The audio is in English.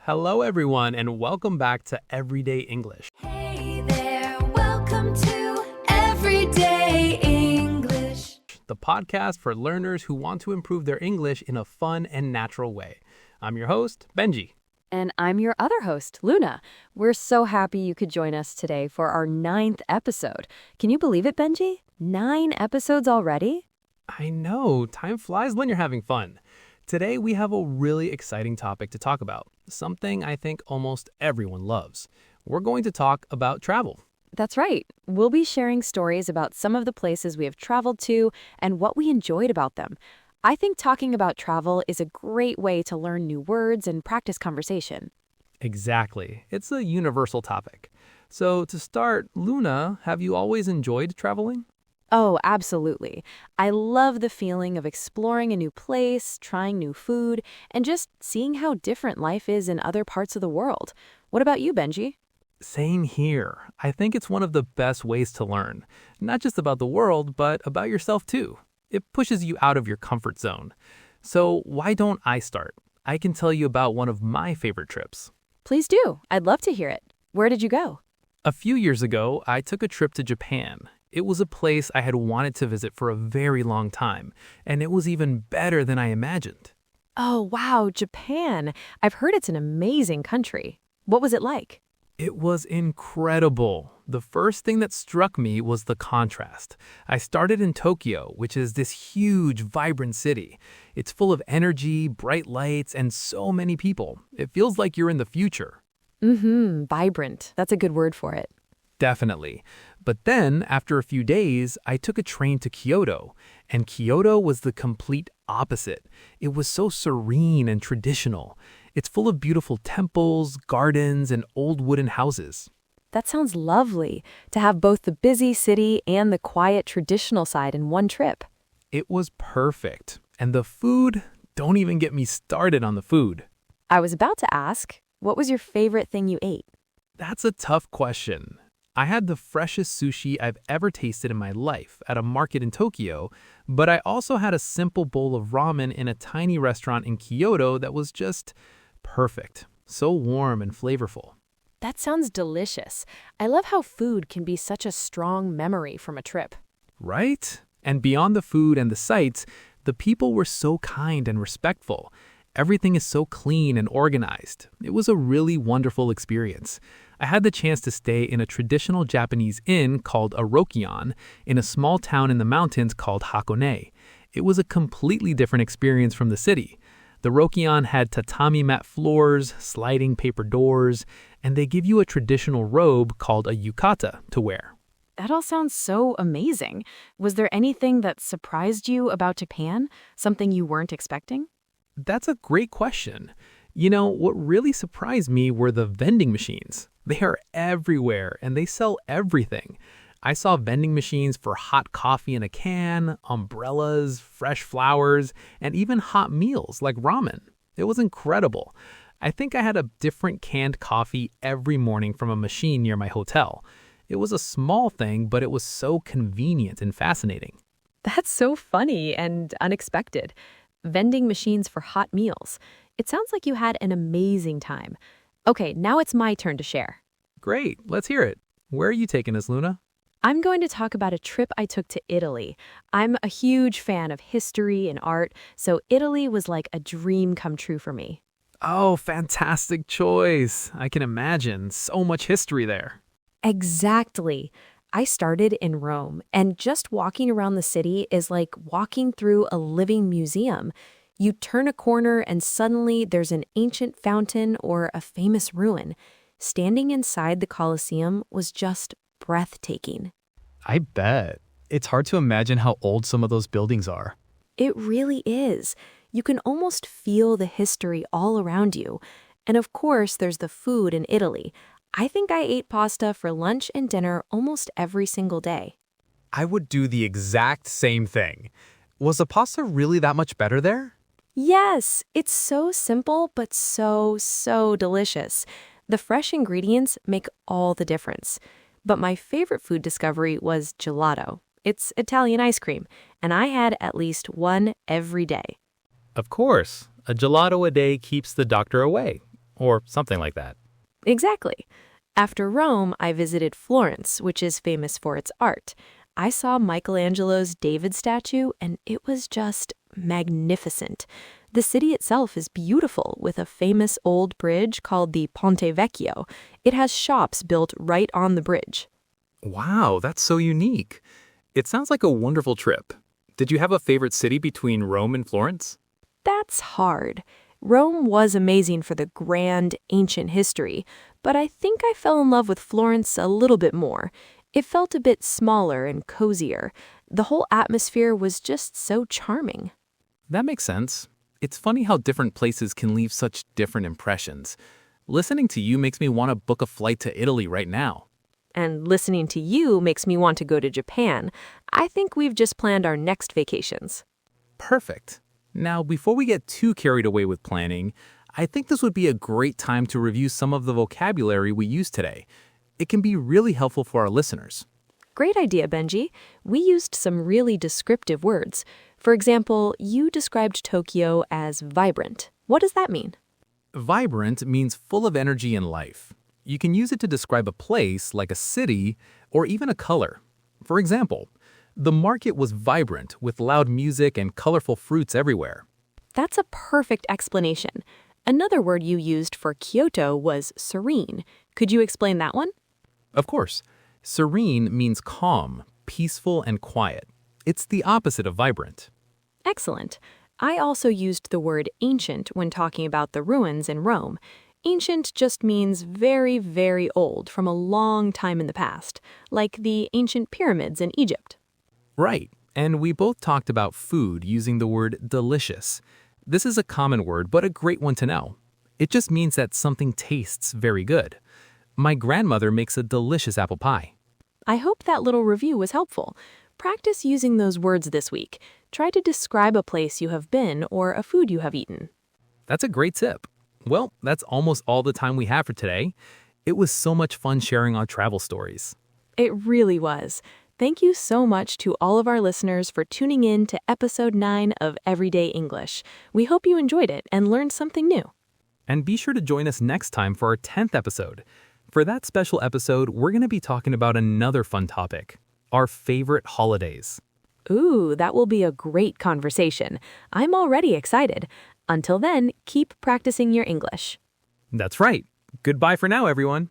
Hello, everyone, and welcome back to Everyday English, Hey there, welcome to Everyday English. the podcast for learners who want to improve their English in a fun and natural way. I'm your host, Benji. And I'm your other host, Luna. We're so happy you could join us today for our 9th episode. Can you believe it, Benji? 9 episodes already? I know, time flies when you're having fun. Today, we have a really exciting topic to talk about, something I think almost everyone loves. We're going to talk about travel. That's right. We'll be sharing stories about some of the places we have traveled to and what we enjoyed about them. I think talking about travel is a great way to learn new words and practice conversation. Exactly. It's a universal topic. So to start, Luna, have you always enjoyed traveling? Oh, absolutely. I love the feeling of exploring a new place, trying new food, and just seeing how different life is in other parts of the world. What about you, Benji? Same here. I think it's one of the best ways to learn, not just about the world, but about yourself too. It pushes you out of your comfort zone. So why don't I start? I can tell you about one of my favorite trips. Please do. I'd love to hear it. Where did you go? A few years ago, I took a trip to Japan. It was a place I had wanted to visit for a very long time, and it was even better than I imagined. Oh, wow, Japan. I've heard it's an amazing country. What was it like? It was incredible. The first thing that struck me was the contrast. I started in Tokyo, which is this huge, vibrant city. It's full of energy, bright lights, and so many people. It feels like you're in the future. Vibrant. That's a good word for it. Definitely. But then, after a few days, I took a train to Kyoto, and Kyoto was the complete opposite. It was so serene and traditional. It's full of beautiful temples, gardens, and old wooden houses. That sounds lovely, to have both the busy city and the quiet traditional side in one trip. It was perfect. And the food, don't even get me started on the food. I was about to ask, what was your favorite thing you ate? That's a tough question. I had the freshest sushi I've ever tasted in my life at a market in Tokyo, but I also had a simple bowl of ramen in a tiny restaurant in Kyoto that was just perfect. So warm and flavorful. That sounds delicious. I love how food can be such a strong memory from a trip. Right? And beyond the food and the sights, the people were so kind and respectful. Everything is so clean and organized. It was a really wonderful experience. I had the chance to stay in a traditional Japanese inn called a rokyon in a small town in the mountains called Hakone. It was a completely different experience from the city. The rokyon had tatami mat floors, sliding paper doors, and they give you a traditional robe called a yukata to wear. That all sounds so amazing. Was there anything that surprised you about Japan? Something you weren't expecting? That's a great question. You know, what really surprised me were the vending machines. They are everywhere and they sell everything. I saw vending machines for hot coffee in a can, umbrellas, fresh flowers, and even hot meals like ramen. It was incredible. I think I had a different canned coffee every morning from a machine near my hotel. It was a small thing, but it was so convenient and fascinating. That's so funny and unexpected. Vending machines for hot meals. It sounds like you had an amazing time. Okay, now it's my turn to share. Great, let's hear it. Where are you taking us, Luna? I'm going to talk about a trip I took to Italy. I'm a huge fan of history and art, so Italy was like a dream come true for me. Oh, fantastic choice. I can imagine. So much history there. Exactly. I started in Rome, and just walking around the city is like walking through a living museum. You turn a corner and suddenly there's an ancient fountain or a famous ruin. Standing inside the Colosseum was just breathtaking. I bet. It's hard to imagine how old some of those buildings are. It really is. You can almost feel the history all around you. And of course, there's the food in Italy. I think I ate pasta for lunch and dinner almost every single day. I would do the exact same thing. Was the pasta really that much better there? Yes, it's so simple, but so delicious. The fresh ingredients make all the difference. But my favorite food discovery was gelato. It's Italian ice cream, and I had at least one every day. Of course, a gelato a day keeps the doctor away. or something like that. Exactly. After Rome, I visited Florence, which is famous for its art. I saw Michelangelo's David statue, and it was just magnificent. The city itself is beautiful, with a famous old bridge called the Ponte Vecchio. It has shops built right on the bridge. Wow, that's so unique. It sounds like a wonderful trip. Did you have a favorite city between Rome and Florence? That's hard. Rome was amazing for the grand, ancient history, but I think I fell in love with Florence a little bit more. It felt a bit smaller and cozier. The whole atmosphere was just so charming. That makes sense. It's funny how different places can leave such different impressions. Listening to you makes me want to book a flight to Italy right now. And listening to you makes me want to go to Japan. I think we've just planned our next vacations. Perfect. Now, before we get too carried away with planning, I think this would be a great time to review some of the vocabulary we used today. It can be really helpful for our listeners. Great idea, Benji. We used some really descriptive words. For example, you described Tokyo as vibrant. What does that mean? Vibrant means full of energy and life. You can use it to describe a place, like a city, or even a color. For example, the market was vibrant with loud music and colorful fruits everywhere. That's a perfect explanation. Another word you used for Kyoto was serene. Could you explain that one? Of course, serene means calm, peaceful, and quiet. It's the opposite of vibrant. Excellent. I also used the word ancient when talking about the ruins in Rome. Ancient just means very, very old, from a long time in the past, like the ancient pyramids in Egypt. Right, and we both talked about food using the word delicious. This is a common word, but a great one to know. It just means that something tastes very good. My grandmother makes a delicious apple pie. I hope that little review was helpful. Practice using those words this week. Try to describe a place you have been or a food you have eaten. That's a great tip. Well, that's almost all the time we have for today. It was so much fun sharing our travel stories. It really was. Thank you so much to all of our listeners for tuning in to episode 9 of Everyday English. We hope you enjoyed it and learned something new. And be sure to join us next time for our 10th episode. For that special episode, we're going to be talking about another fun topic, our favorite holidays. Ooh, that will be a great conversation. I'm already excited. Until then, keep practicing your English. That's right. Goodbye for now, everyone.